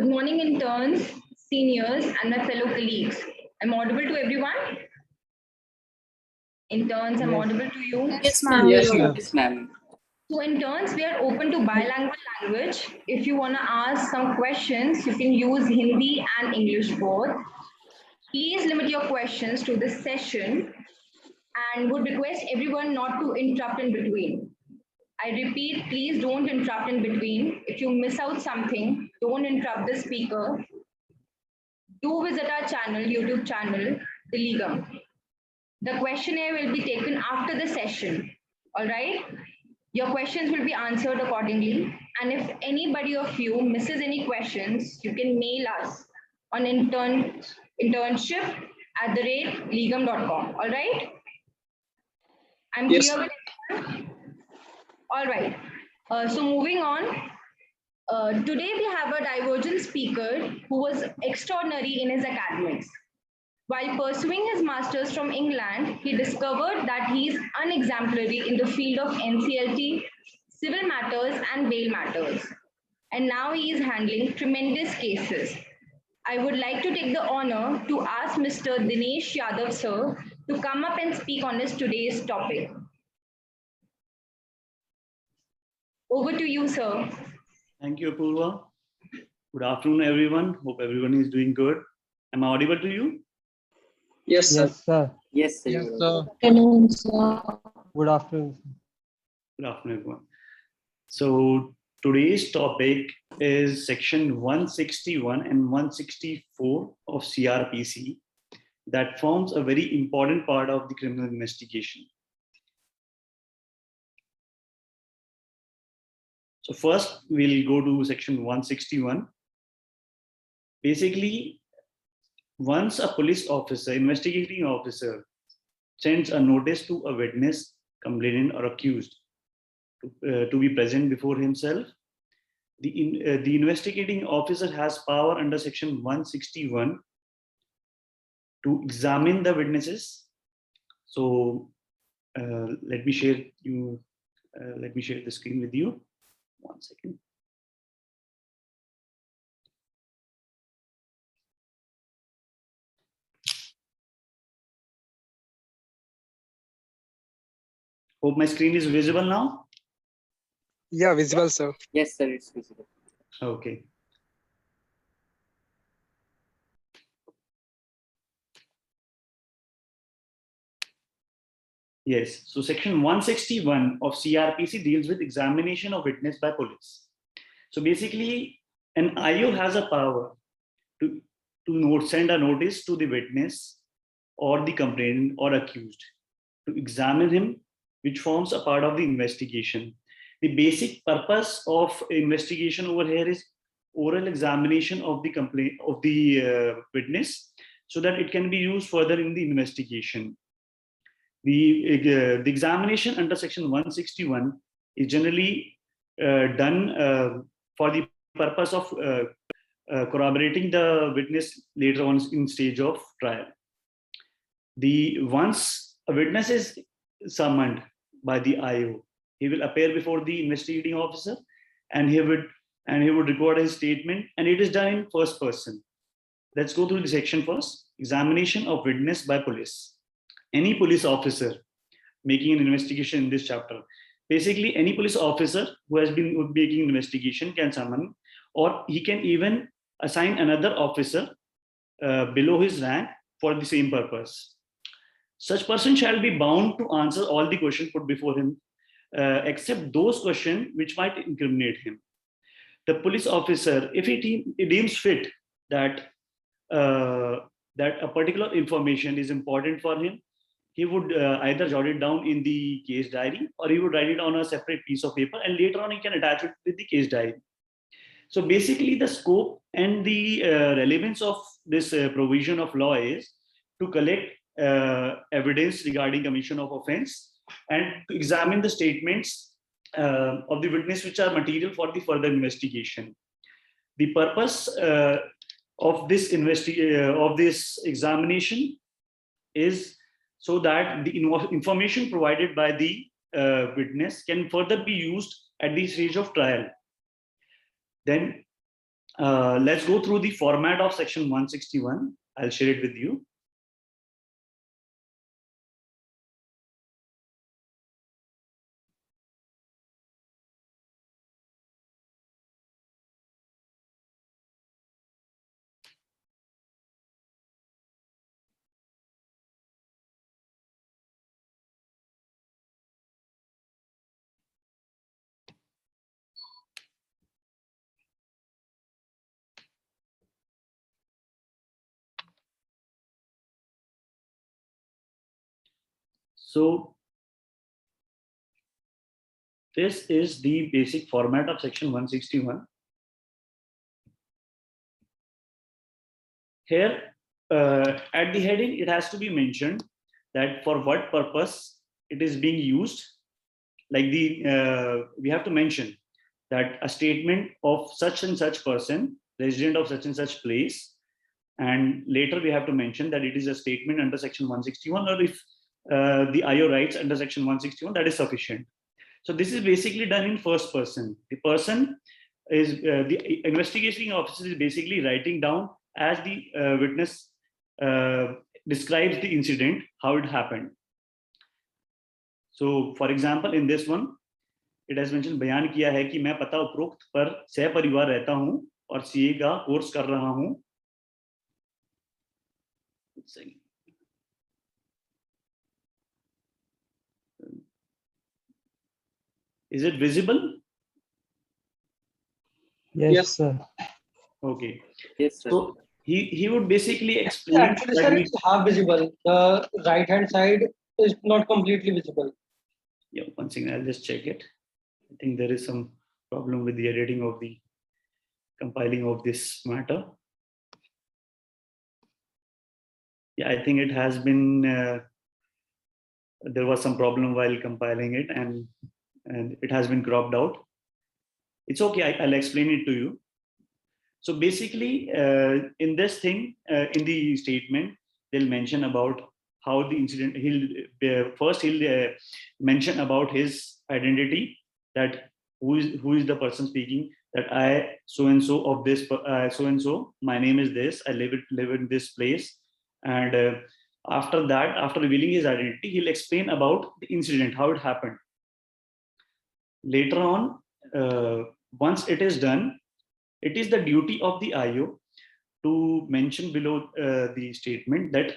Good morning, interns, seniors, and my fellow colleagues. I'm audible to everyone? Interns, I'm audible to you? Yes, ma'am. Yes, ma'am. So interns, we are open to bilingual language. If you want to ask some questions, you can use Hindi and English both. Please limit your questions to this session and would request everyone not to interrupt in between. I repeat, please don't interrupt in between. If you miss out something, don't interrupt the speaker. Do visit our channel, YouTube channel, The Ligam. The questionnaire will be taken after the session. All right? Your questions will be answered accordingly. And if anybody of you misses any questions, you can mail us on internship@ligam.com. All right? I'm clear with everyone? All right. So moving on. Today we have a divergent speaker who was extraordinary in his academics. While pursuing his master's from England, he discovered that he is unexemplary in the field of NCLT, civil matters, and bail matters. And now he is handling tremendous cases. I would like to take the honor to ask Mr. Dinesh Yadav, sir, to come up and speak on his today's topic. Over to you, sir. Thank you, Apurva. Good afternoon, everyone. Hope everyone is doing good. Am I audible to you? Yes, sir. Yes, sir. Yes, sir. Yes, sir. Good afternoon. Good afternoon, everyone. So today's topic is section 161 and 164 of CRPC that forms a very important part of the criminal investigation. So first, we'll go to section 161. Basically, once a police officer, investigating officer, sends a notice to a witness, complainant, or accused to be present before himself, the investigating officer has power under section 161 to examine the witnesses. So let me share the screen with you. 1 second. Hope my screen is visible now. Yeah, visible, sir. Yes, sir. It's visible. Okay. Yes, so section 161 of CRPC deals with examination of witness by police. So basically, an IO has a power to send a notice to the witness or the complainant or accused to examine him, which forms a part of the investigation. The basic purpose of investigation over here is oral examination of the witness, so that it can be used further in the investigation. The examination under section 161 is generally done for the purpose of corroborating the witness later on in stage of trial. Once a witness is summoned by the IO, he will appear before the investigating officer, and he would record his statement, and it is done in first person. Let's go through the section first. Examination of witness by police. Any police officer making an investigation in this chapter, basically any police officer who has been making an investigation can summon, or he can even assign another officer below his rank for the same purpose. Such person shall be bound to answer all the questions put before him, except those questions which might incriminate him. The police officer, if he deems fit that a particular information is important for him, he would either jot it down in the case diary, or he would write it on a separate piece of paper, and later on he can attach it with the case diary. So basically the scope and the relevance of this provision of law is to collect evidence regarding commission of offense and to examine the statements of the witness which are material for the further investigation. The purpose of this examination is so that the information provided by the witness can further be used at the stage of trial. Then Let's go through the format of section 161. I'll share it with you. So this is the basic format of section 161. Here, at the heading, it has to be mentioned that for what purpose it is being used. Like we have to mention that a statement of such and such person, resident of such and such place, and later we have to mention that it is a statement under section 161, or if the IO writes under section 161, that is sufficient. So this is basically done in first person. The person is the investigating officer is basically writing down as the witness describes the incident, how it happened. So for example, in this one, it has mentioned, बयान किया है कि मैं पता उपरोक्त पर सहपरिवार रहता हूं और सीए का कोर्स कर रहा हूं. Is it visible? Yes, sir. Okay. Yes, sir. So he would basically explain. Actually, sir, it's half visible. The right hand side is not completely visible. Yeah, one second, I'll just check it. I think there is some problem with the editing of the compiling of this matter. Yeah, I think it has been, there was some problem while compiling it, and it has been cropped out. It's okay, I'll explain it to you. So basically, in this thing, in the statement, they'll mention about how the incident, he'll mention about his identity, that who is the person speaking, that I so-and-so of this, so-and-so, my name is this, I live in this place. And after that, after revealing his identity, he'll explain about the incident, how it happened. Later on, once it is done, it is the duty of the IO to mention below the statement that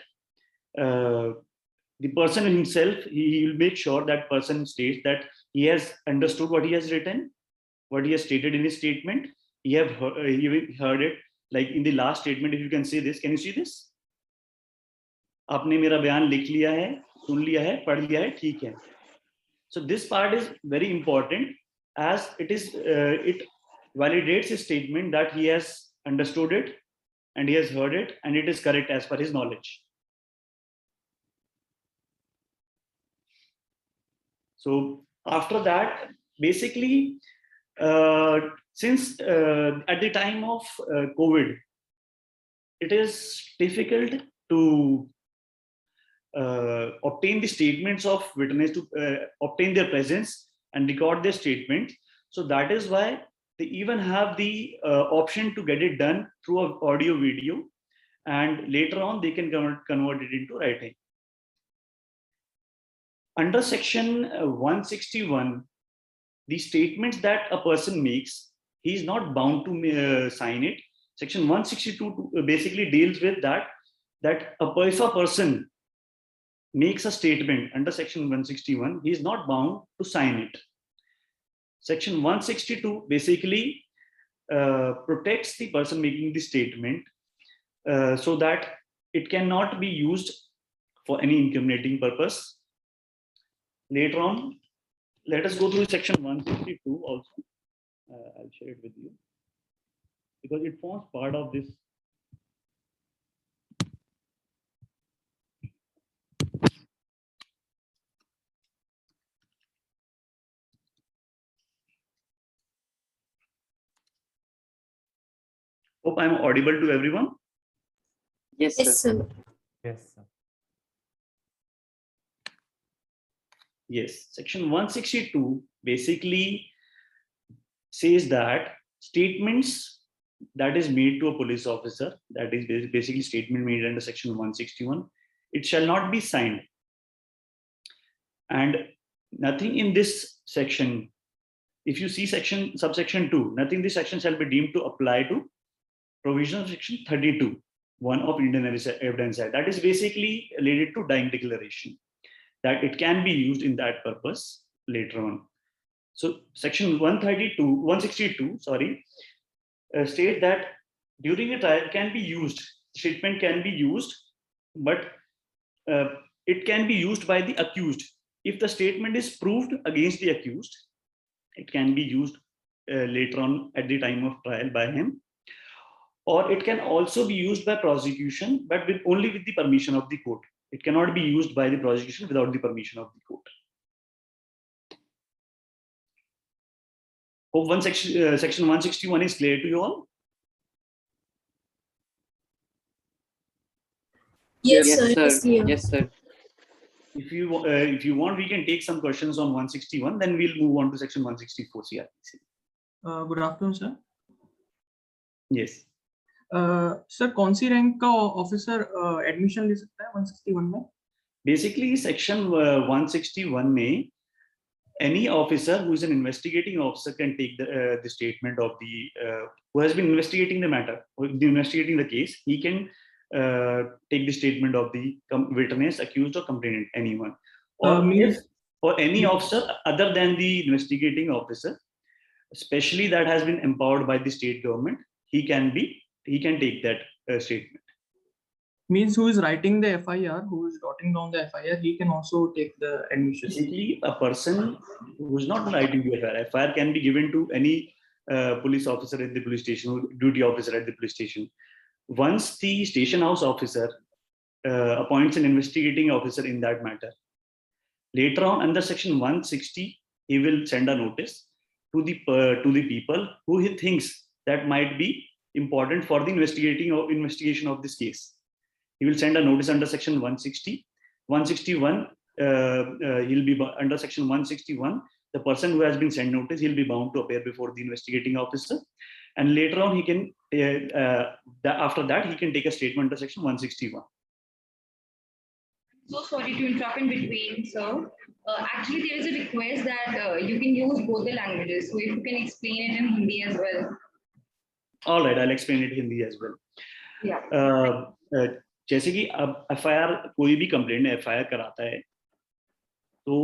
the person himself, he will make sure that person states that he has understood what he has written, what he has stated in his statement. He heard it, like in the last statement, if you can see this, can you see this? आपने मेरा बयान लिख लिया है, सुन लिया है, पढ़ लिया है, ठीक है. So this part is very important, as it is it validates his statement that he has understood it and he has heard it and it is correct as per his knowledge. So after that, basically, since at the time of COVID, it is difficult to obtain the statements of witness, to obtain their presence and record their statement. So that is why they even have the option to get it done through an audio video, and later on they can convert it into writing. Under section 161, the statements that a person makes, he is not bound to sign it. Section 162 basically deals with that if a person makes a statement under section 161, he is not bound to sign it. Section 162 basically protects the person making the statement so that it cannot be used for any incriminating purpose. Later on, let us go through section 162 also. I'll share it with you because it forms part of this. Hope I'm audible to everyone. Yes, sir. Yes, sir. Yes, sir. Yes, section 162 basically says that statements that is made to a police officer, that is basically statement made under section 161, it shall not be signed. And nothing in this section, if you see subsection 2, nothing in this section shall be deemed to apply to provision of section 32, 1 of Indian Evidence Act. That is basically related to dying declaration, that it can be used in that purpose later on. So section 162, state that during a trial can be used, statement can be used, but it can be used by the accused. If the statement is proved against the accused, it can be used later on at the time of trial by him, or it can also be used by prosecution, but only with the permission of the court. It cannot be used by the prosecution without the permission of the court. Hope section 161 is clear to you all. Yes, Yes, sir. sir. Yes, clear. Yes, sir. If you want, we can take some questions on 161, then we'll move on to section 164 CRPC. Good afternoon sir. Yes. Sir कौन सी rank का officer admission ले सकता है 161 में? Basically, section 161 में, any officer who is an investigating officer can take the statement of the who has been investigating the matter, investigating the case. He can take the statement of the witness, accused, or complainant, anyone, or any officer other than the investigating officer, especially that has been empowered by the state government. He can take that statement. Means who is writing the FIR, who is jotting down the FIR, he can also take the admission. Basically, a person who is not writing the FIR can be given to any police officer at the police station, or duty officer at the police station. Once the station house officer appoints an investigating officer in that matter, later on under section 160, he will send a notice to the people who he thinks that might be important for the investigation of this case. He will send a notice under section 160. 161, he'll be under section 161. The person who has been sent notice, he'll be bound to appear before the investigating officer. And later on, he can, after that, he can take a statement under section 161. So sorry to interrupt in between, sir. Actually, there is a request that you can use both the languages. So if you can explain it in Hindi as well. All right, I'll explain it in Hindi as well. Yeah. जैसे कि अब FIR कोई भी complaint FIR कराता है, तो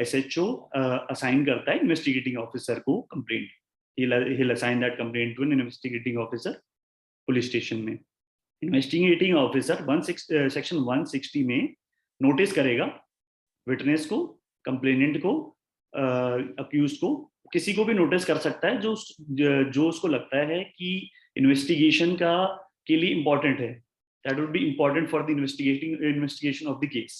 SHO assign करता है इन्वेस्टिगेटिंग ऑफिसर को complaint. He'll assign that complaint to an investigating officer police station में. इन्वेस्टिगेटिंग ऑफिसर सेक्शन 160 में नोटिस करेगा विटनेस को, कंप्लेनेंट को, अक्यूज को, किसी को भी नोटिस कर सकता है जो उसको लगता है कि इन्वेस्टिगेशन के लिए इंपॉर्टेंट है. That would be important for the investigation of the case.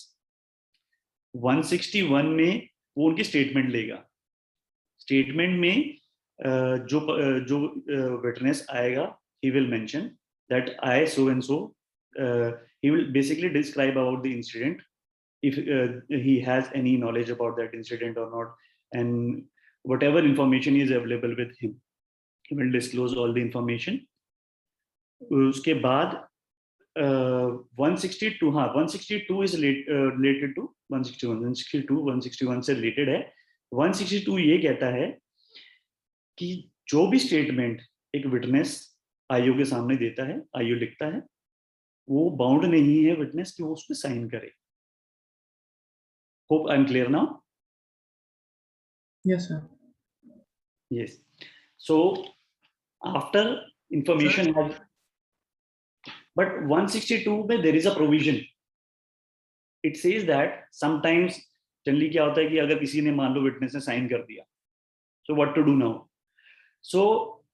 161 में वो उनकी स्टेटमेंट लेगा. स्टेटमेंट में जो विटनेस आएगा, he will mention that I so and so. He will basically describe about the incident, if he has any knowledge about that incident or not, and whatever information is available with him, he will disclose all the information. उसके बाद 162 162 is related to 161 से related है. 162 ये कहता है कि जो भी स्टेटमेंट एक विटनेस आईओ के सामने देता है, आईओ लिखता है, वो बाउंड नहीं है विटनेस कि वो उस पर साइन करे. Hope I am clear now. Yes, sir. Yes. So after information has, but 162 में there is a provision. It says that sometimes generally क्या होता है कि अगर किसी ने मान लो विटनेस ने साइन कर दिया, so what to do now? So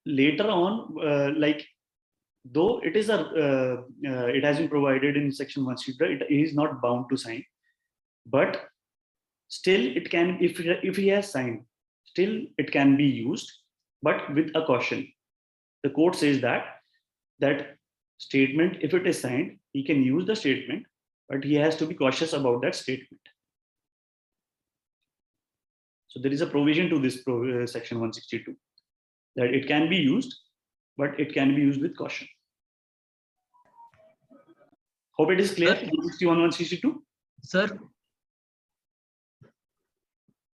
later on, like though it is it has been provided in section 162, it is not bound to sign, but still it can, if he has signed, still it can be used, but with a caution. The court says that statement, if it is signed, he can use the statement, but he has to be cautious about that statement. So there is a provision to this section 162 that it can be used, but it can be used with caution. Hope it is clear. 161, 162. Sir,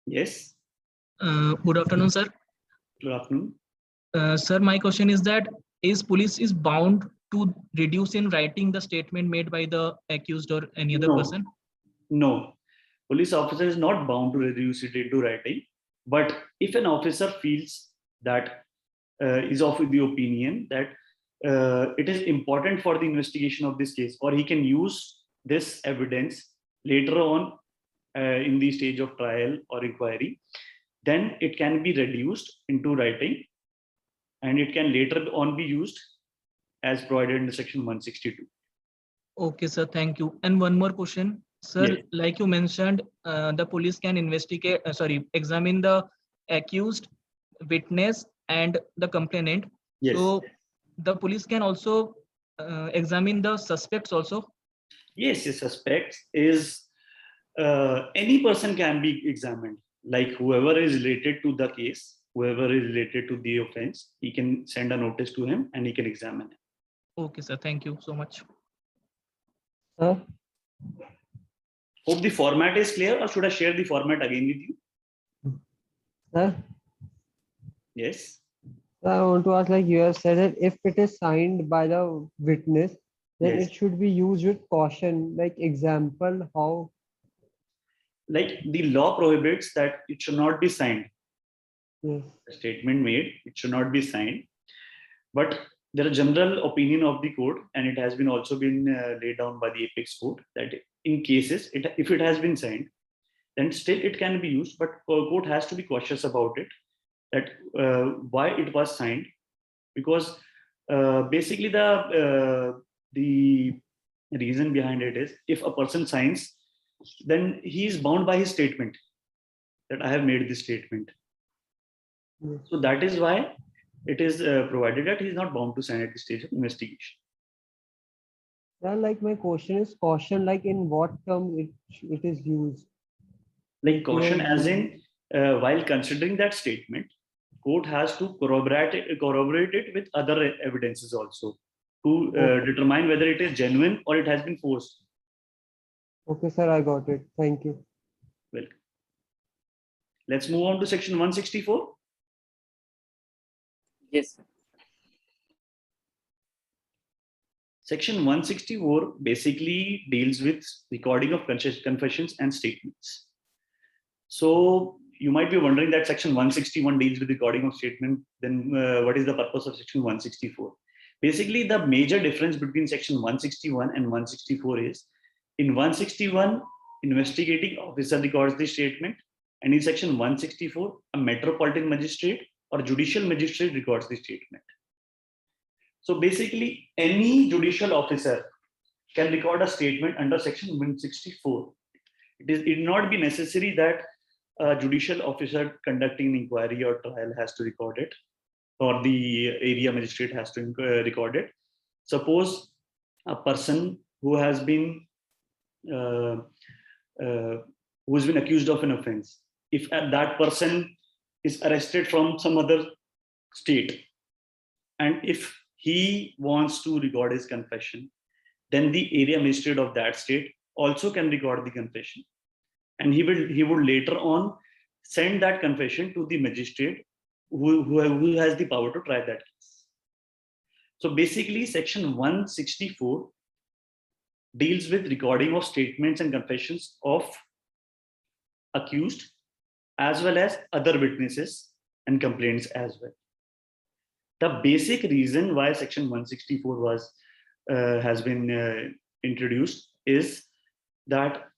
Yes. good afternoon, sir. Good afternoon. Sir, my question is that is police is bound to reduce in writing the statement made by the accused or any other No. person? No, police officer is not bound to reduce it into writing. But if an officer feels that is of the opinion that it is important for the investigation of this case, or he can use this evidence later on in the stage of trial or inquiry, then it can be reduced into writing, and it can later on be used as provided in the section 162. Okay, sir. Thank you. And one more question, sir. Yes. Like you mentioned, the police can investigate, examine the accused, witness, and the complainant. Yes. So the police can also examine the suspects also. Yes, suspects is any person can be examined, like whoever is related to the case, whoever is related to the offense, he can send a notice to him and he can examine it. Okay, sir. Thank you so much. Sir, Hope the format is clear, or should I share the format again with you? sir, Yes. I want to ask, like you have said that if it is signed by the witness, then Yes. it should be used with caution. Like example, how? Like the law prohibits that it should not be signed. Yes. A statement made, it should not be signed. But there is general opinion of the court, and it has been also been laid down by the apex court, that in cases, if it has been signed, then still it can be used, but court has to be cautious about it, that why it was signed, because basically the reason behind it is, if a person signs, then he is bound by his statement that I have made this statement. Yes. So that is why it is provided that he is not bound to sign at the stage of investigation. Yeah, like my question is caution, like in what term it is used? Like caution, Yeah. as in while considering that statement, court has to corroborate it with other evidences also, to determine whether it is genuine or it has been forced. Okay, sir, I got it. Thank you. Welcome. Let's move on to section 164. Yes, sir. Section 164 basically deals with recording of confessions and statements. So you might be wondering that section 161 deals with recording of statement, then what is the purpose of section 164? Basically, the major difference between section 161 and 164 is, in 161, investigating officer records the statement, and in section 164, a metropolitan magistrate or judicial magistrate records the statement. So basically, any judicial officer can record a statement under section 164. It need not be necessary that a judicial officer conducting an inquiry or trial has to record it, or the area magistrate has to record it. Suppose a person who has been accused of an offense, if that person is arrested from some other state, and if he wants to record his confession, then the area magistrate of that state also can record the confession, and he would later on send that confession to the magistrate who has the power to try that case. So basically, section 164 deals with recording of statements and confessions of accused, as well as other witnesses and complaints as well. The basic reason why section 164 has been introduced is that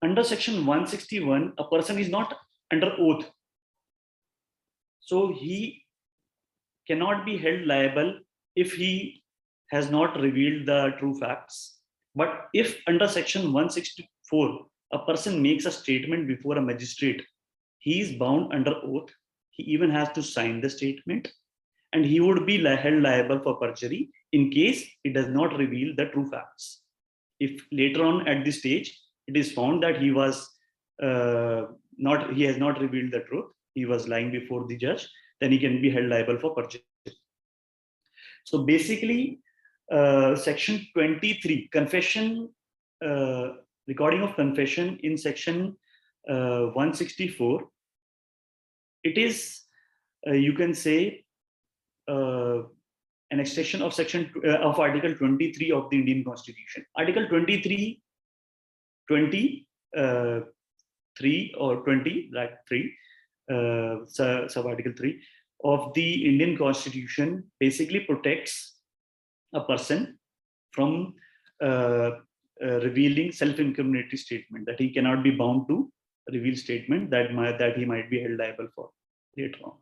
under section 161, a person is not under oath. So he cannot be held liable if he has not revealed the true facts. But if under section 164, a person makes a statement before a magistrate, he is bound under oath. He even has to sign the statement, and he would be held liable for perjury in case he does not reveal the true facts. If later on at this stage, it is found that he has not revealed the truth, he was lying before the judge, then he can be held liable for perjury. So basically, section 23, confession, recording of confession in section 164, it is, you can say, an extension of section of Article 23 of the Indian Constitution. Article 23, 3 or 20, like 3, sub Article 3 of the Indian Constitution basically protects a person from revealing self-incriminatory statement, that he cannot be bound to reveal statement that he might be held liable for later on.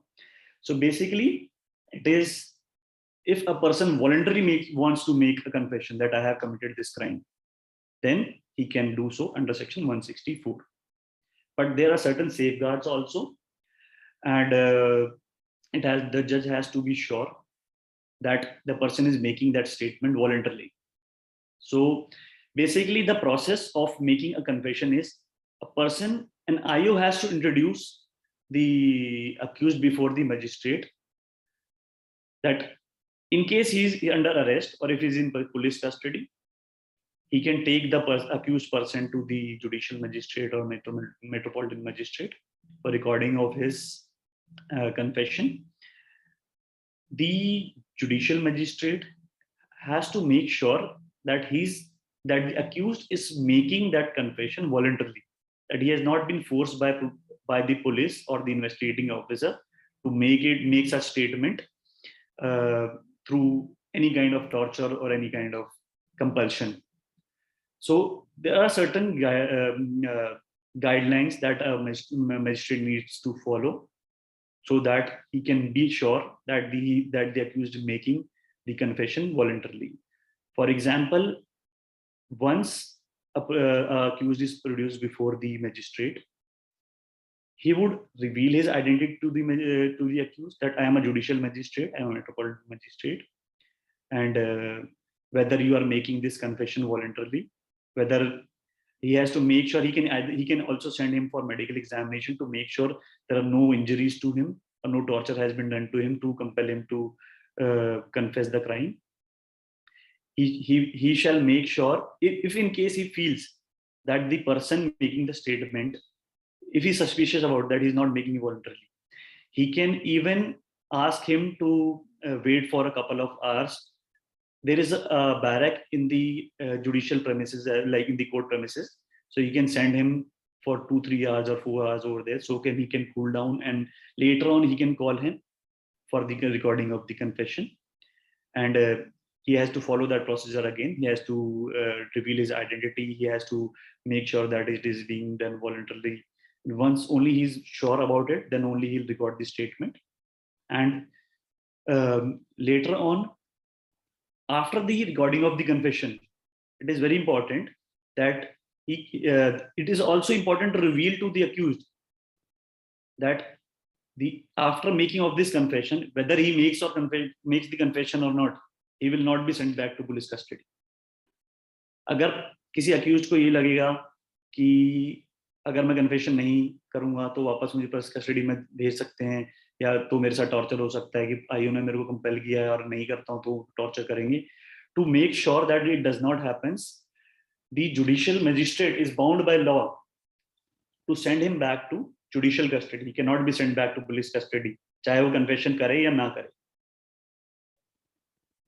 So basically, it is, if a person voluntarily wants to make a confession that I have committed this crime, then he can do so under section 164. But there are certain safeguards also, and the judge has to be sure that the person is making that statement voluntarily. So basically, the process of making a confession is, an IO has to introduce the accused before the magistrate, that in case he is under arrest or if he is in police custody, he can take the accused person to the judicial magistrate or metropolitan magistrate for recording of his confession. The judicial magistrate has to make sure that the accused is making that confession voluntarily, that he has not been forced by the police or the investigating officer to make such statement through any kind of torture or any kind of compulsion. So there are certain guidelines that a magistrate needs to follow, so that he can be sure that the accused is making the confession voluntarily. For example, once accused is produced before the magistrate, he would reveal his identity to the accused, that I am a judicial magistrate, I am a metropolitan magistrate, and whether you are making this confession voluntarily, whether he has to make sure he can also send him for medical examination to make sure there are no injuries to him or no torture has been done to him to compel him to confess the crime. He shall make sure, if in case he feels that the person making the statement, if he's suspicious about that, he's not making it voluntarily, he can even ask him to wait for a couple of hours. There is a barrack in the judicial premises, like in the court premises. So you can send him for 2-3 hours or 4 hours over there. So he can cool down, and later on he can call him for the recording of the confession. And he has to follow that procedure again. He has to reveal his identity. He has to make sure that it is being done voluntarily. Once only he's sure about it, then only he'll record the statement. And later on, after the recording of the confession, it is very important that it is also important to reveal to the accused that after making of this confession, whether he makes the confession or not, he will not be sent back to police custody. अगर किसी accused को ये लगेगा कि अगर मैं confession नहीं करूंगा तो वापस मुझे पुलिस कस्टडी में भेज सकते हैं, या तो मेरे साथ टॉर्चर हो सकता है कि आईओ ने मेरे को कंपेल किया है और नहीं करता हूं तो टॉर्चर करेंगे. To make sure that it does not happens, the judicial magistrate is bound by law to send him back to judicial custody. He cannot be sent back to police custody, चाहे वो confession करे या ना करे.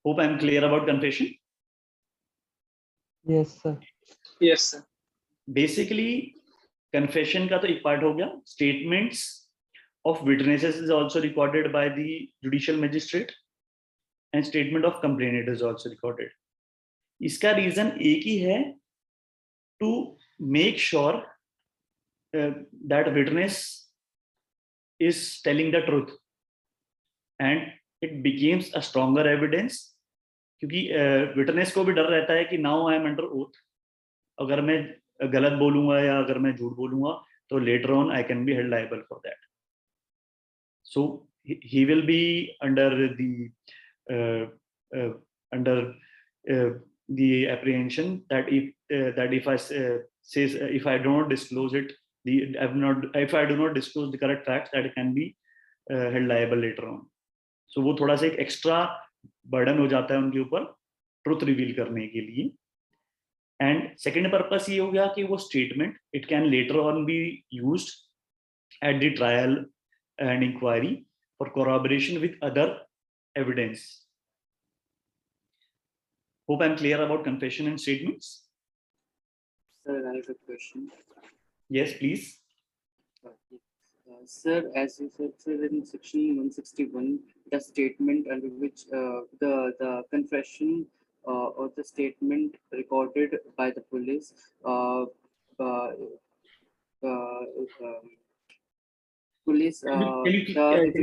Hope I am clear about confession. Yes, sir. Yes, sir. Basically, confession का तो एक part हो गया. Statements of witnesses is also recorded by the judicial magistrate, and statement of complainant is also recorded. इसका reason एक ही है, to make sure that witness is telling the truth, and it becomes a stronger evidence, क्योंकि witness को भी डर रहता है कि now I am under oath, अगर मैं गलत बोलूंगा या अगर मैं झूठ बोलूंगा तो later on I can be held liable for that. So he will be under the apprehension that if I do not disclose it, if I do not disclose the correct facts, that it can be held liable later on. So वो थोड़ा सा एक extra burden हो जाता है उनके ऊपर truth reveal करने के लिए। एंड सेकेंड पर्पस ये हो गया कि वो statement it can later on be used at the trial and inquiry for collaboration with other evidence. Hope I'm clear about confession and statements. Sir, I have a question. Yes, please. Sir, as you said, sir, in section 161, the statement under which the confession or the statement recorded by the police uh, uh, police Can you the please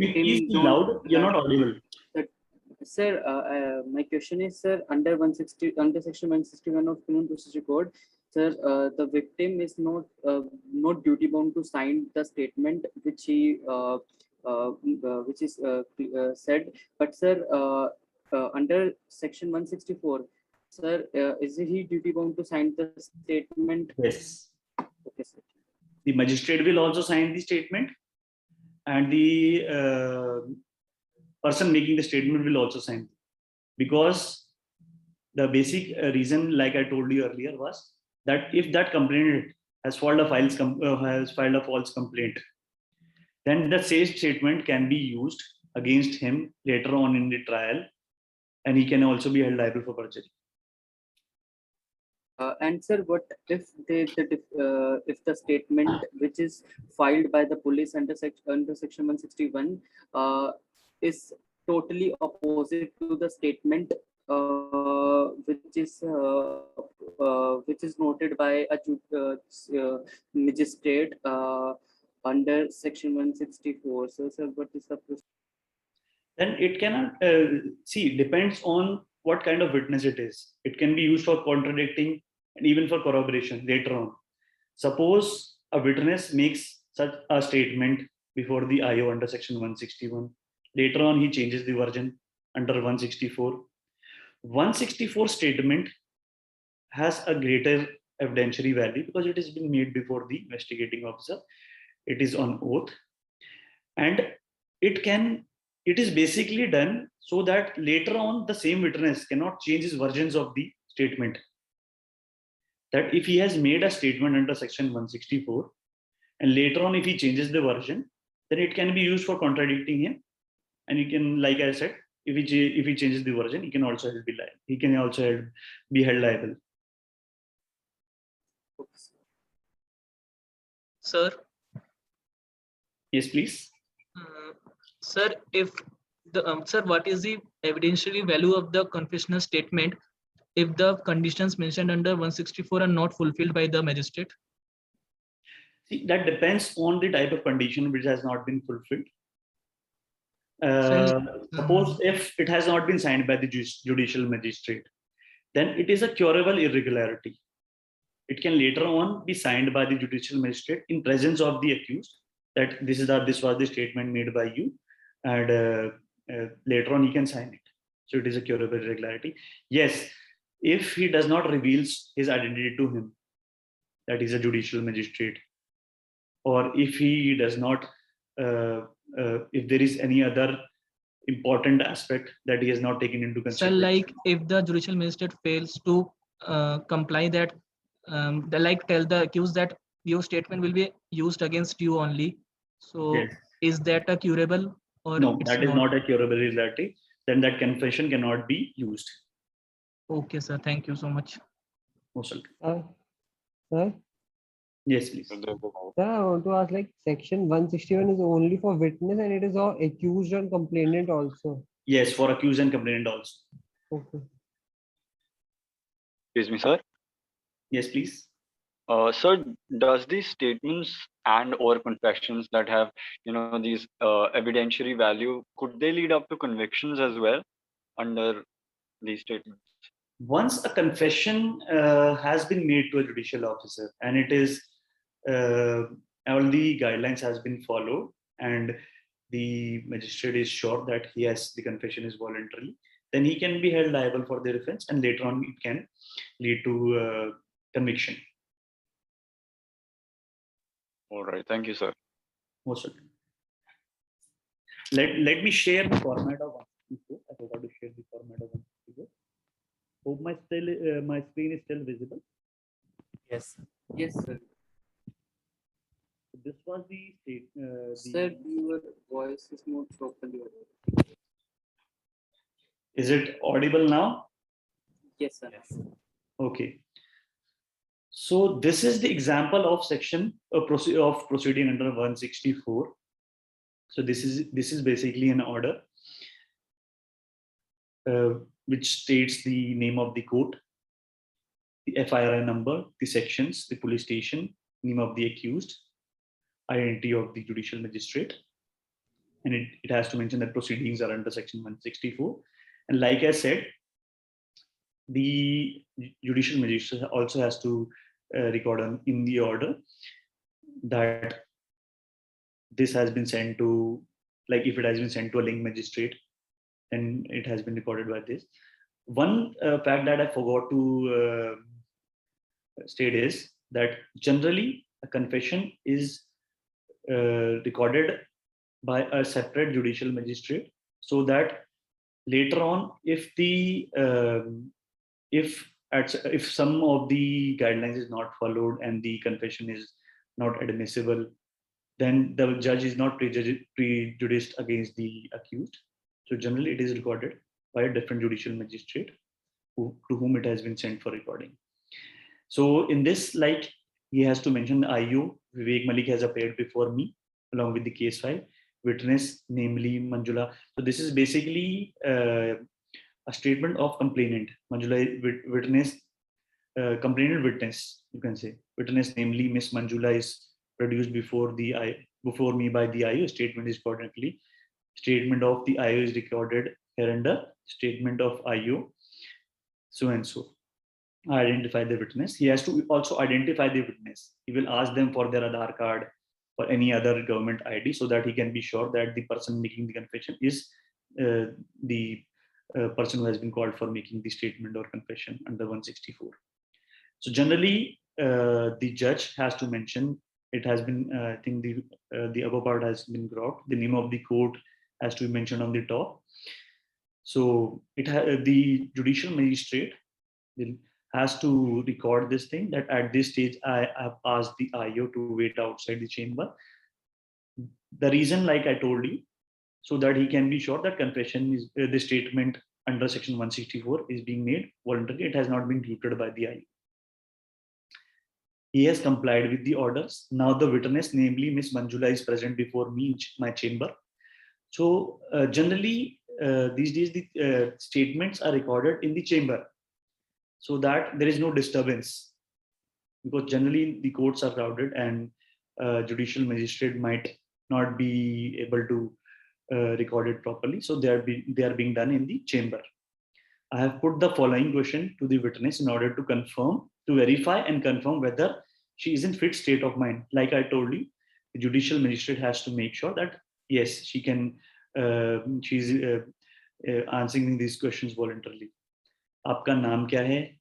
victim be loud? You're not have audible. Sir, my question is, sir, under 160, under section 161 of Criminal Procedure Code, sir, the victim is not duty bound to sign the statement which he which is said. But sir, under section 164, sir, is he duty bound to sign the statement? Yes. Okay, sir. The magistrate will also sign the statement, and the person making the statement will also sign, because the basic reason, like I told you earlier, was that if that complainant has filed a false complaint, then the same statement can be used against him later on in the trial, and he can also be held liable for perjury. And sir, what if if the statement which is filed by the police under section 161 is totally opposite to the statement which is noted by a magistrate under section 164? So sir, what is the procedure? Then it cannot see, depends on what kind of witness it is. It can be used for contradicting and even for corroboration later on. Suppose a witness makes such a statement before the IO under section 161. Later on, he changes the version under 164. 164 statement has a greater evidentiary value because it has been made before the investigating officer. It is on oath, and it is basically done so that later on the same witness cannot change his versions of the statement. That if he has made a statement under section 164 and later on if he changes the version, then it can be used for contradicting him, and he can, like I said, if he changes the version, he can also be liable. He can also be held liable. Sir, Yes, please. Sir, if the sir, what is the evidentiary value of the confessional statement if the conditions mentioned under 164 are not fulfilled by the magistrate? See, that depends on the type of condition which has not been fulfilled. Suppose if it has not been signed by the judicial magistrate, then it is a curable irregularity. It can later on be signed by the judicial magistrate in presence of the accused, that this was the statement made by you, and later on he can sign it. So it is a curable irregularity. Yes, if he does not reveal his identity to him, that is a judicial magistrate, or if he does not, if there is any other important aspect that he has not taken into Sir, consideration. like if the judicial magistrate fails to comply that, like tell the accused that your statement will be used against you only. So Yes. is that a curable or No, it's that is not a curable irregularity. Then that confession cannot be used. Okay, sir. Thank you so much. Most welcome. Sir, Yes, please. sir, I want to ask, like, section 161 is only for witness and it is all accused and complainant also. Yes, for accused and complainant also. Okay. Excuse me, sir. Yes, please. Sir, does these statements and or confessions that have, these evidentiary value, could they lead up to convictions as well under these statements? Once a confession has been made to a judicial officer and it is all the guidelines has been followed and the magistrate is sure that the confession is voluntary, then he can be held liable for the offense, and later on it can lead to conviction. All right, thank you, sir. Most welcome. Let me share the format of 164. I forgot to share the format of 164. Hope my screen is still visible. Yes. Yes, sir. This was the state. Sir, your voice is not properly audible. Is it audible now? Yes, sir. Okay. So this is the example of section of proceeding under 164. So this is basically an order which states the name of the court, the FIR number, the sections, the police station, name of the accused, identity of the judicial magistrate, and it has to mention that proceedings are under section 164. And like I said, the judicial magistrate also has to record in the order that this has been sent to, like if it has been sent to a link magistrate, then it has been recorded by this. One fact that I forgot to state is that generally a confession is recorded by a separate judicial magistrate, so that later on, if the if some of the guidelines is not followed and the confession is not admissible, then the judge is not prejudiced against the accused. So generally, it is recorded by a different judicial magistrate to whom it has been sent for recording. So in this, like he has to mention the IO. Vivek Malik has appeared before me along with the case file. Witness, namely Manjula. So this is basically a statement of complainant. Manjula witness, complainant witness. You can say witness, namely Miss Manjula, is produced before me by the IO. Statement is accordingly. Statement of the IO is recorded hereunder. Statement of IO. So and so. Identify the witness. He has to also identify the witness. He will ask them for their Aadhaar card or any other government ID, so that he can be sure that the person making the confession is the person who has been called for making the statement or confession under 164. So generally, the judge has to mention, it has been, I think the above part has been brought. The name of the court has to be mentioned on the top. So the judicial magistrate has to record this thing, that at this stage I have asked the IO to wait outside the chamber. The reason, like I told you, so that he can be sure that confession is the statement under section 164 is being made voluntarily. It has not been tutored by the IO. He has complied with the orders. Now the witness, namely Miss Manjula, is present before me in my chamber. So generally these days the statements are recorded in the chamber, so that there is no disturbance, because generally the courts are crowded and judicial magistrate might not be able to record it properly. So they are being done in the chamber. I have put the following question to the witness in order to verify and confirm whether she is in fit state of mind. Like I told you, the judicial magistrate has to make sure that yes, she can, she's answering these questions voluntarily. आपका नाम क्या है?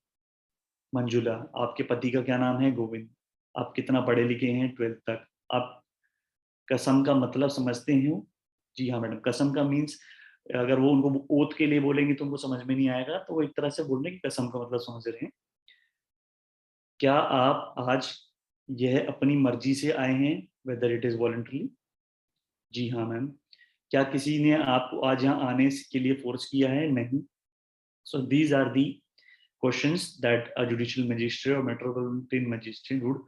मंजुला. आपके पति का क्या नाम है? गोविंद. आप कितना पढ़े लिखे हैं? 12th तक. आप कसम का मतलब समझते हो? जी हाँ मैडम. कसम का मीन्स अगर वो उनको ओथ के लिए बोलेंगे तो उनको समझ में नहीं आएगा, तो वो एक तरह से बोल रहे हैं कि कसम का मतलब समझ रहे हैं. क्या आप आज यह अपनी मर्जी से आए हैं? Whether it is voluntary. जी हाँ मैम. क्या किसी ने आपको आज यहाँ आने के लिए फोर्स किया है? नहीं. So these are the questions that a judicial magistrate or metropolitan magistrate would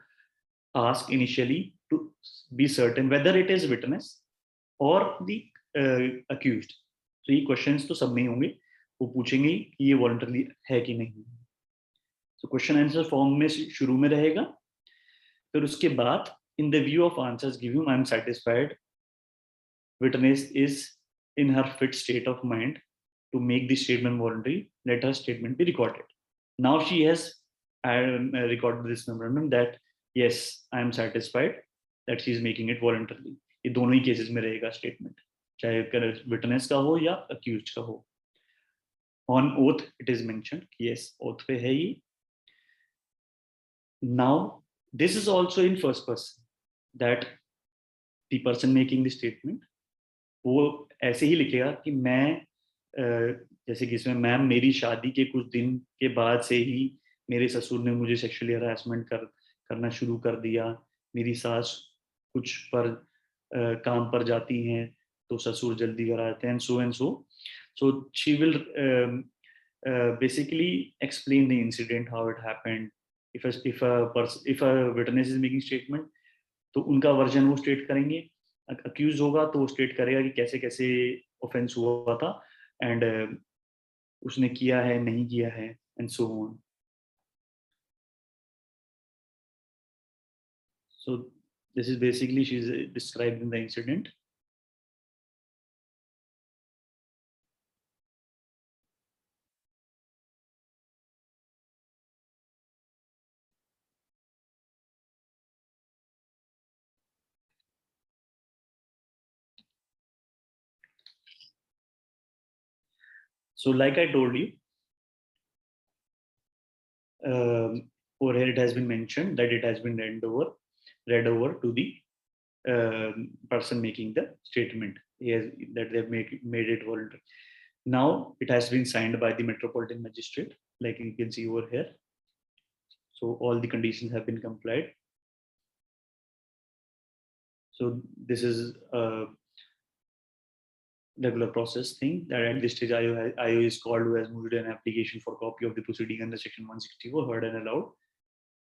ask initially to be certain whether it is witness or the accused. So ये questions तो सब नहीं होंगे, वो पूछेंगे कि ये voluntarily है कि नहीं. So question answer form में शुरू में रहेगा. फिर उसके बाद in the view of answers given, I am satisfied witness is in her fit state of mind to make the statement voluntary, let her statement be recorded. Now she has recorded this memorandum that yes, I am satisfied that she is making it voluntarily. ये दोनों ही cases में रहेगा statement, चाहे witness का हो या accused का हो. On oath it is mentioned, yes, oath पे है ये. Now this is also in first person, that the person making the statement वो ऐसे ही लिखेगा कि मैं जैसे कि इसमें मैम मेरी शादी के कुछ दिन के बाद से ही मेरे ससुर ने मुझे सेक्सुअली हरासमेंट करना शुरू कर दिया, मेरी सास कुछ पर काम पर जाती हैं तो ससुर जल्दी घर आते हैं, and so she will basically explain the incident, how it happened. If a witness is making statement, तो उनका वर्जन वो स्टेट करेंगे, अक्यूज होगा तो वो स्टेट करेगा कि कैसे कैसे ऑफेंस हुआ था एंड उसने किया है नहीं किया है and so on. So this is basically she's describing the incident. So like I told you, over here it has been mentioned that it has been read over to the person making the statement. That they have made it voluntary. Now it has been signed by the Metropolitan Magistrate, like you can see over here. So all the conditions have been complied. So this is a regular process thing that at this stage IO is called who has moved an application for copy of the proceeding under section 164 heard and allowed.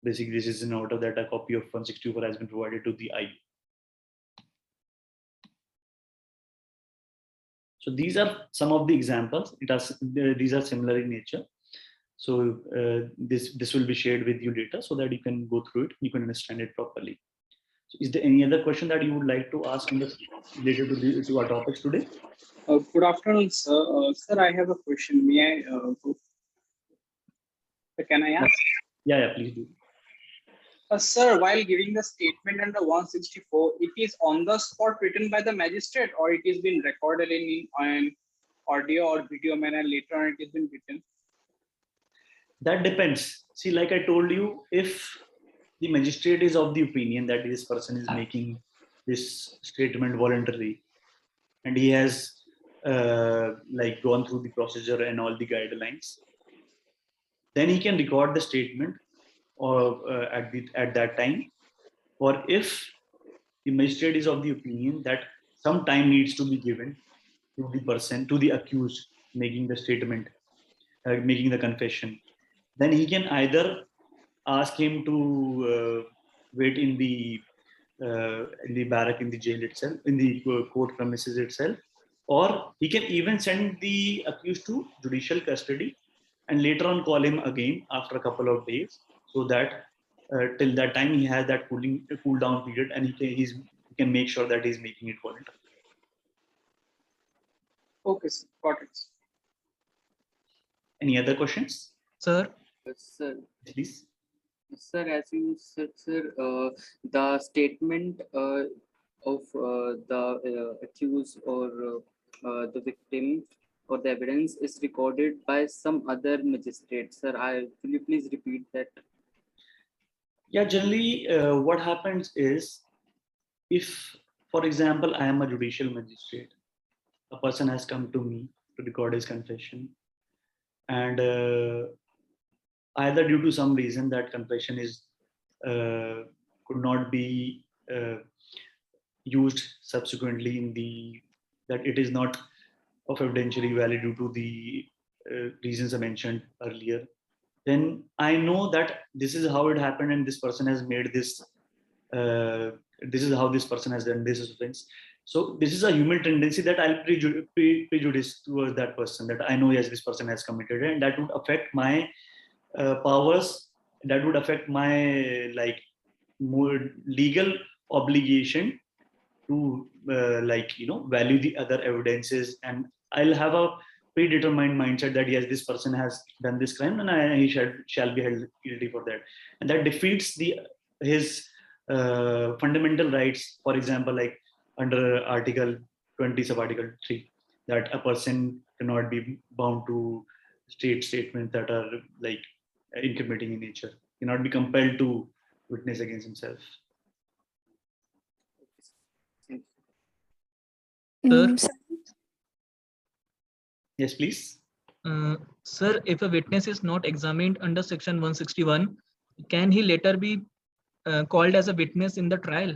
Basically, this is in order that a copy of 164 has been provided to the IO. So these are some of the examples. These are similar in nature. So this will be shared with you later so that you can go through it, you can understand it properly. So is there any other question that you would like to ask related to our topics today? Good afternoon, sir. Sir, I have a question. May I go? Can I ask? Yeah, please do. Sir, while giving the statement under 164, it is on the spot written by the magistrate, or it is been recorded in an audio or video manner later on it has been written? That depends. See, like I told you, if the magistrate is of the opinion that this person is making this statement voluntarily, and he has like gone through the procedure and all the guidelines, then he can record the statement or at that time. Or if the magistrate is of the opinion that some time needs to be given to the person, to the accused making the statement, making the confession, then he can either ask him to wait in the barrack, in the jail itself, in the court premises itself, or he can even send the accused to judicial custody and later on call him again after a couple of days, so that till that time he has that cool down period and he can make sure that he's making it voluntary. Okay, sir. Got it. Any other questions? Sir, Sir, Please. sir, as you said, sir, the statement of the accused or the victim or the evidence is recorded by some other magistrate. Sir, will you please repeat that? Yeah, generally what happens is, if, for example, I am a judicial magistrate, a person has come to me to record his confession, and either due to some reason that confession is could not be used subsequently in that it is not of evidentiary value due to the reasons I mentioned earlier, then I know that this is how it happened and this person has made this, this is how this person has done this offense. So this is a human tendency that I'll prejudice towards that person, that I know, yes, this person has committed it, and that would affect my powers, that would affect my more legal obligation to value the other evidences, and I'll have a predetermined mindset that yes, this person has done this crime and he shall be held guilty for that, and that defeats his fundamental rights. For example, like under Article 20 subarticle 3, that a person cannot be bound to state statements that are like incriminating in nature, cannot be compelled to witness against himself. Sir? Yes, please. Sir, if a witness is not examined under section 161, can he later be called as a witness in the trial?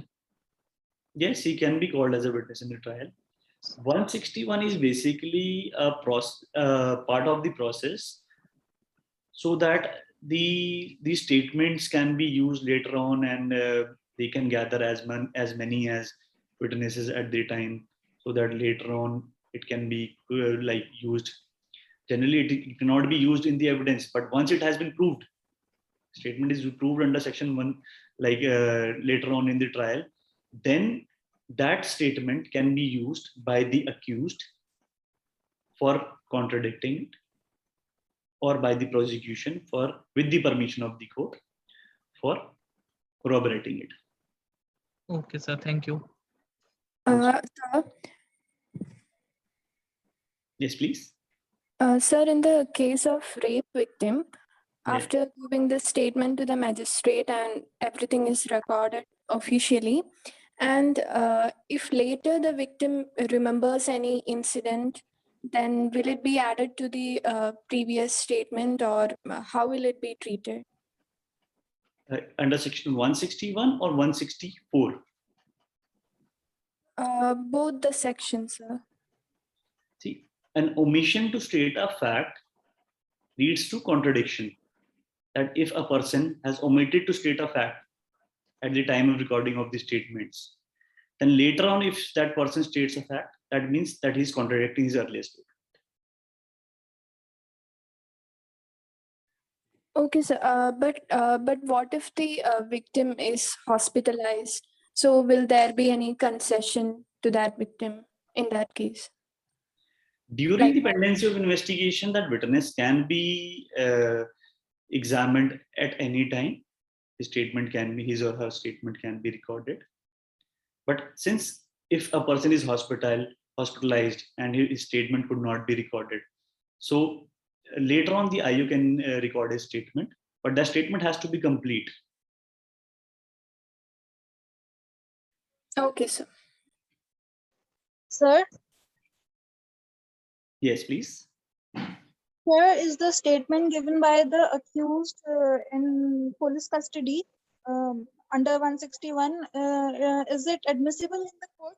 Yes, he can be called as a witness in the trial. 161 is basically a part of the process, so that these statements can be used later on, and they can gather as many as witnesses at the time, so that later on it can be like used. Generally, it cannot be used in the evidence, but once it has been proved, statement is proved under section 1, like later on in the trial, then that statement can be used by the accused for contradicting it, or by the prosecution for, with the permission of the court, for corroborating it. Okay, sir. Thank you. Sir, Yes, please. Sir, in the case of rape victim, Yeah. after giving the statement to the magistrate and everything is recorded officially, and if later the victim remembers any incident, then will it be added to the previous statement, or how will it be treated? Under section 161 or 164? Both the sections, sir. See, an omission to state a fact leads to contradiction. That if a person has omitted to state a fact at the time of recording of the statements, then later on, if that person states a fact, that means that he's contradicting his earlier statement. Okay, sir. But what if the victim is hospitalized? So will there be any concession to that victim in that case? During the pendency of investigation, that witness can be examined at any time. His statement can be, his or her statement can be recorded. But since if a person is hospitalized and his statement could not be recorded, so later on the IU can record his statement, but that statement has to be complete. Okay, sir. Sir, Yes, please. here is the statement given by the accused in police custody under 161. Is it admissible in the court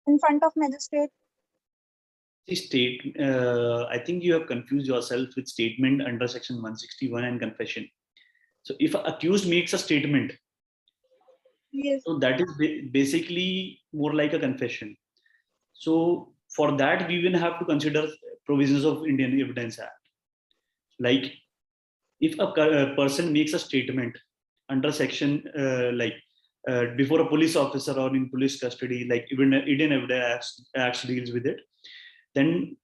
in front of magistrate? I think you have confused yourself with statement under section 161 and confession. So if an accused makes a statement, yes, so that is basically more like a confession. So for that, we will have to consider provisions of Indian Evidence Act. Like if a person makes a statement under section before a police officer or in police custody, like even Indian Evidence Act deals with it, then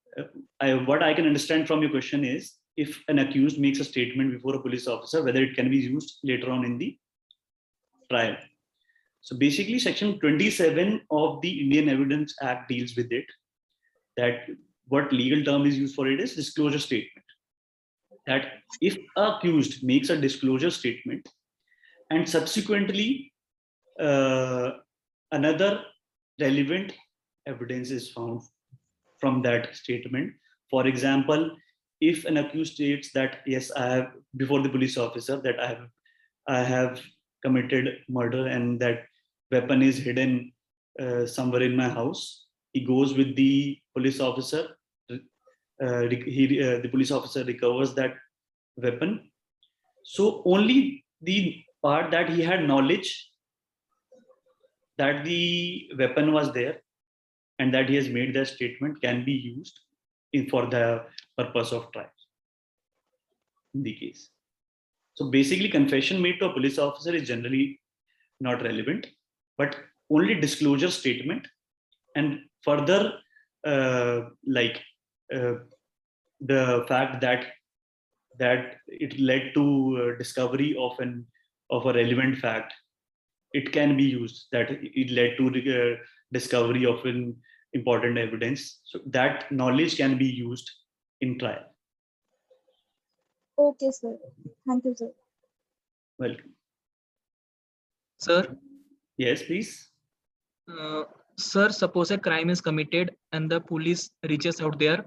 what I can understand from your question is, if an accused makes a statement before a police officer, whether it can be used later on in the trial. So basically section 27 of the Indian Evidence Act deals with it, that what legal term is used for it is disclosure statement. That if accused makes a disclosure statement and subsequently another relevant evidence is found from that statement. For example, if an accused states that yes, I have, before the police officer, that I have committed murder and that weapon is hidden somewhere in my house, he goes with the police officer. The police officer recovers that weapon. So only the part that he had knowledge that the weapon was there and that he has made that statement can be used for the purpose of trial in the case. So basically confession made to a police officer is generally not relevant, but only disclosure statement and further the fact that it led to discovery of a relevant fact, it can be used, that it led to discovery of an important evidence. So that knowledge can be used in trial. Okay, sir. Thank you, sir. Welcome. Sir? Yes, please. Sir, suppose a crime is committed and the police reaches out there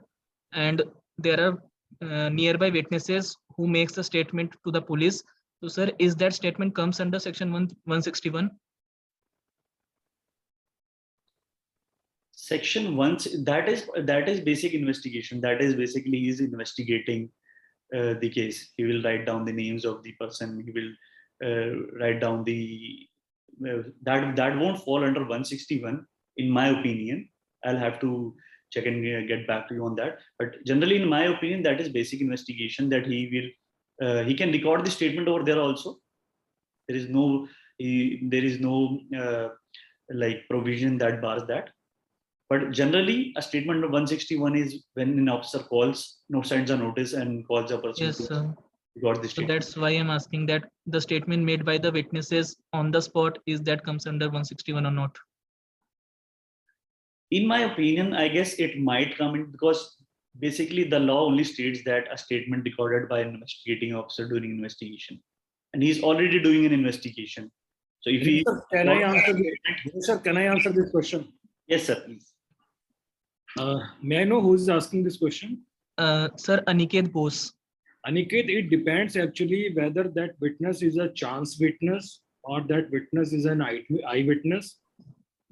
and there are nearby witnesses who makes the statement to the police. So sir, is that statement comes under section 161? Section 1, that is basic investigation. That is basically he's investigating the case. He will write down the names of the person. He will write down the that won't fall under 161 in my opinion. I'll have to check and get back to you on that. But generally, in my opinion, that is basic investigation. That he can record the statement over there also. There is no like provision that bars that. But generally, a statement of 161 is when an officer sends a notice and calls a person Yes, to sir. record the So statement. that's why I'm asking that the statement made by the witnesses on the spot, is that comes under 161 or not? In my opinion, I guess it might come in because basically the law only states that a statement recorded by an investigating officer during investigation, and he's already doing an investigation. So if he Can I answer this question? Yes, sir, please. May I know who is asking this question? Sir, Aniket Bose. Aniket, it depends actually whether that witness is a chance witness or that witness is an eyewitness.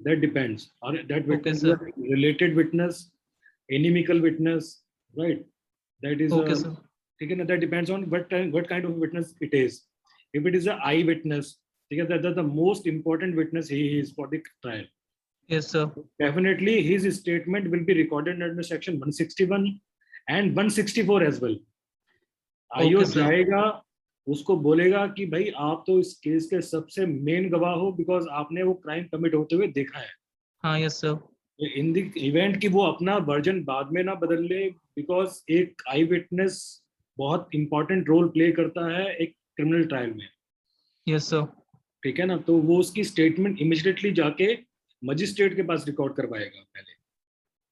That depends. Or that witness is a related witness, inimical witness, right? That is Okay, sir. that depends on what kind of witness it is. If it is an eyewitness, that's the most important witness he is for the trial. Yes, sir. Definitely his statement will be recorded under section 161 and 164 as well. आयोग जाएगा, उसको बोलेगा कि भाई आप तो इस case के सबसे मेन गवाह हो बिकॉज आपने वो क्राइम कमिट होते हुए देखा है. हाँ, yes sir. In the event की वो अपना वर्जन बाद में ना बदल ले, बिकॉज एक आई विटनेस बहुत इंपॉर्टेंट रोल प्ले करता है एक क्रिमिनल ट्रायल में. Yes sir. ठीक है ना, तो वो उसकी स्टेटमेंट इमीडिएटली जाके मजिस्ट्रेट के पास रिकॉर्ड करवाएगा पहले.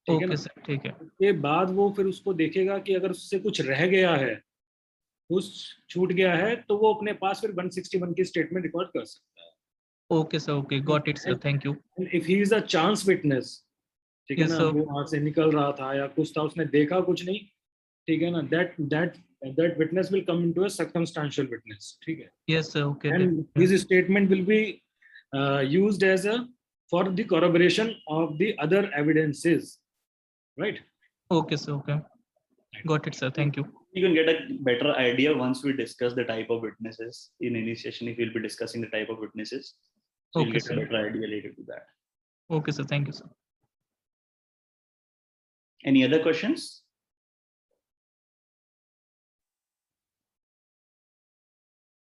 ठीक है ना, ठीक है. उसके बाद वो फिर उसको देखेगा कि अगर उससे कुछ रह गया है, कुछ छूट गया है, तो वो अपने पास फिर 161 की स्टेटमेंट रिकॉर्ड कर सकता है. Okay sir, okay, got it sir, thank you. If he is a chance witness, ठीक है ना, वो वहां से निकल रहा था या कुछ था, उसने देखा कुछ नहीं, ठीक है ना, that witness will come into a circumstantial witness. ठीक है. Yes sir, okay. And his statement will be used as for the corroboration of the other evidences, right? Okay sir, okay, got it sir, thank you. You can get a better idea once we discuss the type of witnesses in any session. If we'll be discussing the type of witnesses, so you'll get a better idea later to that. Okay sir, thank you sir. Any other questions?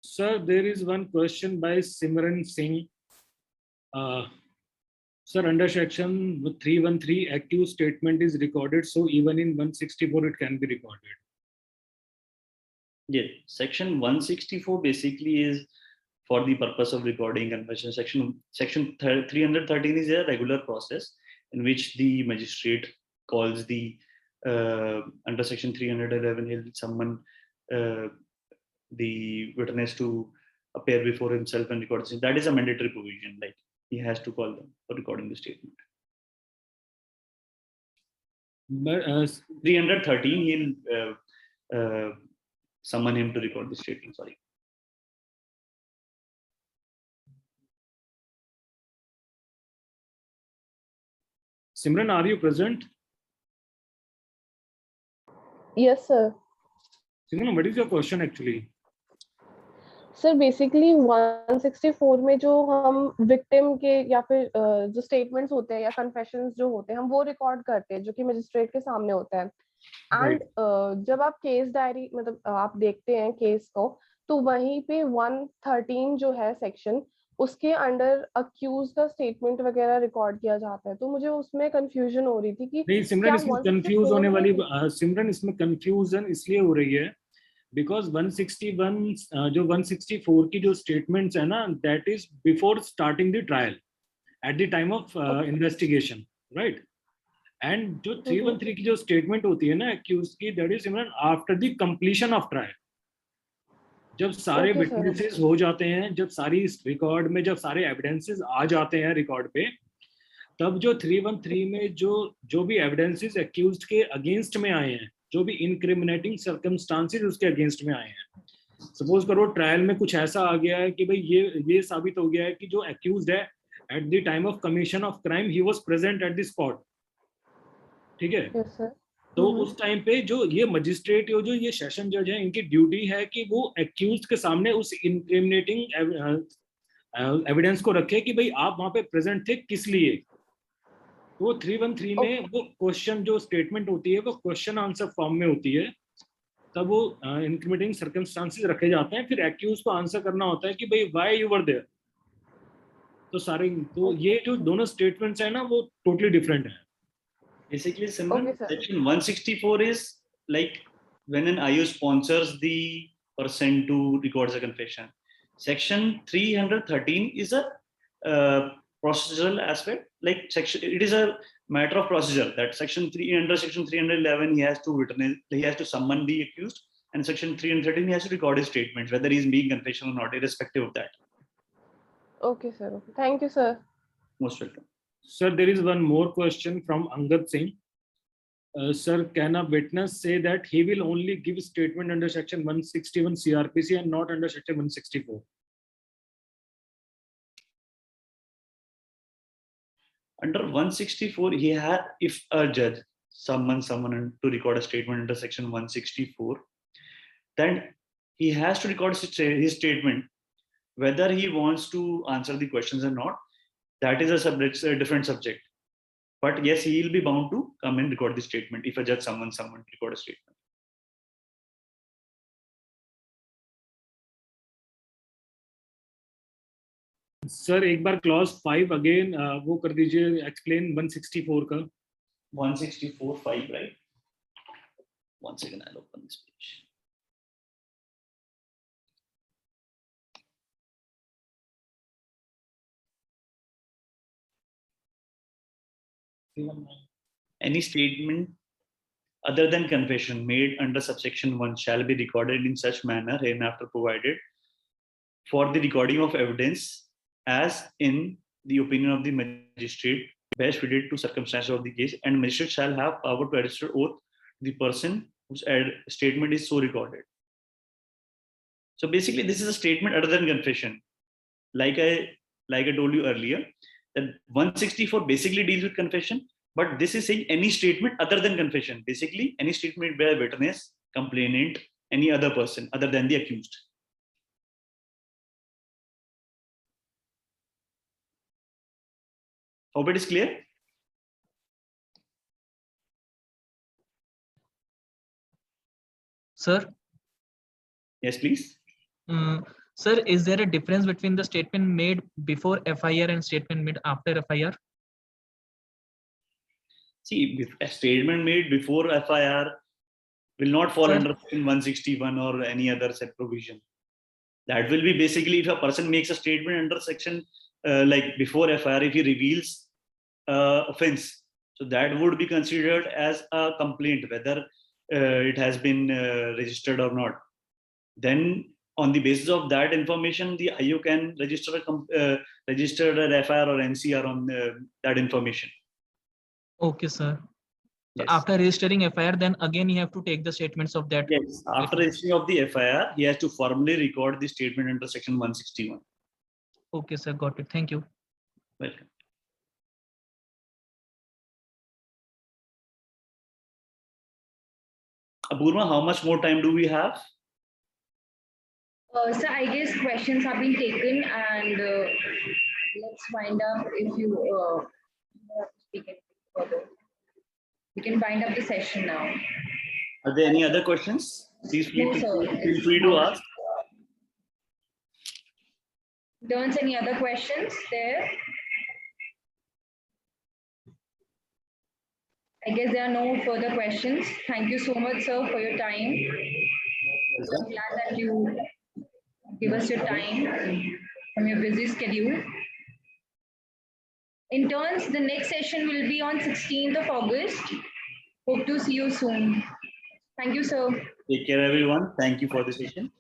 Sir, there is one question by Simran Singh. Sir, under section 313, accused statement is recorded, so even in 164 it can be recorded. Yeah, section 164 basically is for the purpose of recording confession. Section 313 is a regular process in which the magistrate calls the under section 311 he'll summon the witness to appear before himself and record. That is a mandatory provision. Like he has to call them for recording the statement. But 313 he'll summon him to record the statement. Sorry. Simran, are you present? Yes, sir. Simran, what is your question actually? Sir basically 164 में जो हम victim के या फिर जो statements होते हैं या कन्फेशंस जो होते हैं हम वो रिकॉर्ड करते हैं जो कि मजिस्ट्रेट के सामने होता है. एंड जब आप केस डायरी मतलब आप देखते हैं केस को, तो वहीं पे 113 जो है सेक्शन, उसके अंडर अक्यूज का स्टेटमेंट वगैरह रिकॉर्ड किया जाता है. तो मुझे उसमें कंफ्यूजन हो रही थी कि नहीं सिमरन, इसमें कंफ्यूज होने वाली सिमरन इसमें कंफ्यूजन इसलिए हो रही है बिकॉज 161 जो 164 की जो स्टेटमेंट्स है ना, that is before starting the trial at the time of investigation, right? And जो 313 की जो स्टेटमेंट होती है ना एक्यूज की, that is Simran after the completion of trial. जब सारे विटनेसेस हो जाते हैं, जब सारी रिकॉर्ड में जब सारे एविडेंसेस आ जाते हैं रिकॉर्ड पे, तब जो 313 में जो भी एविडेंसेस एक्यूज्ड के अगेंस्ट में आए हैं जो भी इनक्रिमिनेटिंग सर्कमस्टांसेस उसके अगेंस्ट में आए हैं। सपोज करो ट्रायल में कुछ ऐसा आ गया है कि भाई ये साबित हो गया है कि जो एक्यूज्ड है at the time of commission of crime he was present at the spot, ठीक है। Yes, sir. तो उस टाइम पे जो ये मजिस्ट्रेट जो ये सेशन जज है, इनकी ड्यूटी है कि वो एक्यूज्ड के सामने उस इनक्रिमिनेटिंग एविडेंस को रखे कि भाई आप वहां पे प्रेजेंट थे किस लिए। तो 313 में वो क्वेश्चन जो स्टेटमेंट होती है वो क्वेश्चन आंसर फॉर्म में होती है, तब वो इनक्रिमिनेटिंग सर्कमस्टांसेस रखे जाते हैं, फिर एक्यूज को आंसर करना होता है कि भाई व्हाई यू वर देयर। तो सारे तो ये जो दोनों स्टेटमेंट्स है ना वो टोटली डिफरेंट है। Basically, Simran, section 164 is like when an IO sponsors the person to record the confession. Section 313 is a procedural aspect. Like it is a matter of procedure. That section 3 under section 311 he has to summon the accused, and section 313 he has to record his statements whether he is being confession or not, irrespective of that. Okay, sir. Okay. Thank you, sir. Most welcome. Sir, there is one more question from Angad Singh. Sir, can a witness say that he will only give statement under section 161 CRPC and not under section 164? Under 164, he had, if a judge summons someone to record a statement under section 164, then he has to record his statement, whether he wants to answer the questions or not. That is a different subject. But yes, he will be bound to come and record the statement if a judge summons someone to record a statement. Sir, एक बार clause 5 again वो कर दीजिए, explain 164 का. 164(5), right? One second, I'll open this page. Any statement other than confession made under subsection 1 shall be recorded in such manner hereinafter provided for the recording of evidence as in the opinion of the magistrate best fitted to circumstances of the case, and magistrate shall have power to administer oath the person whose statement is so recorded. So basically, this is a statement other than confession. Like I told you earlier, that 164 basically deals with confession, but this is saying any statement other than confession. Basically, any statement by a witness, complainant, any other person other than the accused. Hope it is clear. Sir? Yes, please. Sir, is there a difference between the statement made before FIR and statement made after FIR? See, a statement made before FIR will not fall under section 161 or any other set provision. That will be basically if a person makes a statement under section like before FIR, if he reveals offense, so that would be considered as a complaint, whether it has been registered or not. Then on the basis of that information, the IO can register an FIR or NCR on that information. Okay, sir. Yes. After registering FIR, then again you have to take the statements of that. Yes, after registering of the FIR, he has to formally record the statement under section 161. Okay, sir, got it. Thank you. Welcome. Apurva, how much more time do we have? So I guess questions have been taken, and let's wind up. If you have to speak it further, we can wind up the session now. Are there any other questions? Please feel free to ask. Turns, any other questions there? I guess there are no further questions. Thank you so much, sir, for your time. I'm glad that you give us your time from your busy schedule. Interns, the next session will be on 16th of August. Hope to see you soon. Thank you, sir. Take care, everyone. Thank you for the session.